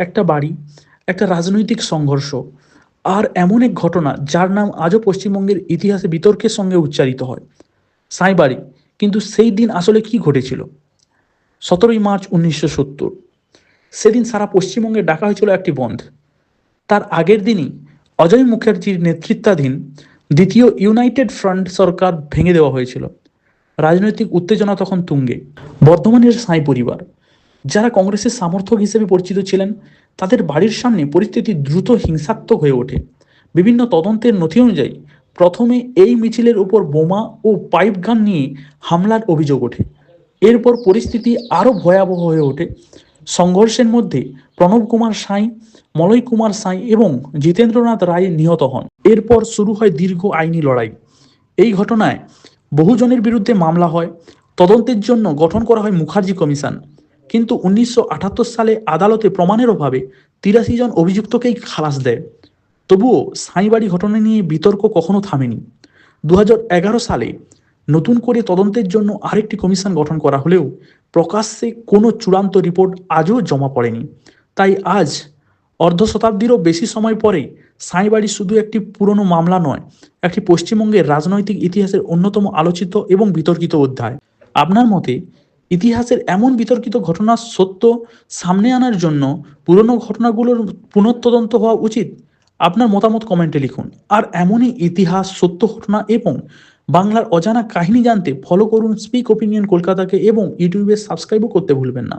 একটা বাড়ি, একটা রাজনৈতিক সংঘর্ষ আর এমন এক ঘটনা যার নাম আজও পশ্চিমবঙ্গের ইতিহাসে বিতর্কের সঙ্গে উচ্চারিত হয়, সাঁইবাড়ি। কিন্তু সেই দিন আসলে কি ঘটেছিল? 17ই মার্চ 1970, সেদিন সারা পশ্চিমবঙ্গে ডাকা হয়েছিল একটি বন্ধ। তার আগের দিনই অজয় মুখার্জির নেতৃত্বাধীন দ্বিতীয় ইউনাইটেড ফ্রন্ট সরকার ভেঙে দেওয়া হয়েছিল। রাজনৈতিক উত্তেজনা তখন তুঙ্গে। বর্ধমানের সাঁই পরিবার, যারা কংগ্রেসের সমর্থক হিসেবে পরিচিত ছিলেন, তাদের বাড়ির সামনে পরিস্থিতি দ্রুত হিংসাত্মক হয়ে ওঠে। বিভিন্ন তদন্তের নথি অনুযায়ী প্রথমে এই মিছিলের উপর বোমা ও পাইপ গান নিয়ে হামলার অভিযোগ ওঠে। এরপর পরিস্থিতি আরও ভয়াবহ হয়ে ওঠে। সংঘর্ষের মধ্যে প্রণব কুমার সাঁই, মলয় কুমার সাঁই এবং জিতেন্দ্রনাথ রায় নিহত হন। এরপর শুরু হয় দীর্ঘ আইনি লড়াই। এই ঘটনায় বহুজনের বিরুদ্ধে মামলা হয়। তদন্তের জন্য গঠন করা হয় মুখার্জি কমিশন। কিন্তু 1978 সালে আদালতে প্রমাণের অভাবে 83 জন অভিযুক্তকেই খালাস দেয়। তবুও সাঁইবাড়ি ঘটনা নিয়ে বিতর্ক কখনো থামেনি। 2011 সালে নতুন করে তদন্তের জন্য আরেকটি কমিশন গঠন করা হলেও প্রকাশ্যে কোনো চূড়ান্ত রিপোর্ট আজও জমা পড়েনি। তাই আজ অর্ধ শতাব্দীরও বেশি সময় পরে সাঁইবাড়ি শুধু একটি পুরনো মামলা নয়, একটি পশ্চিমবঙ্গের রাজনৈতিক ইতিহাসের অন্যতম আলোচিত এবং বিতর্কিত অধ্যায়। আপনার মতে ইতিহাসের এমন বিতর্কিত ঘটনার সত্য সামনে আনার জন্য পুরনো ঘটনাগুলোর পুনঃতদন্ত হওয়া উচিত? আপনার মতামত কমেন্টে লিখুন। আর এমনই ইতিহাস, সত্য ঘটনা এবং বাংলার অজানা কাহিনী জানতে ফলো করুন স্পিক ওপিনিয়ন কলকাতাকে এবং ইউটিউবে সাবস্ক্রাইবও করতে ভুলবেন না।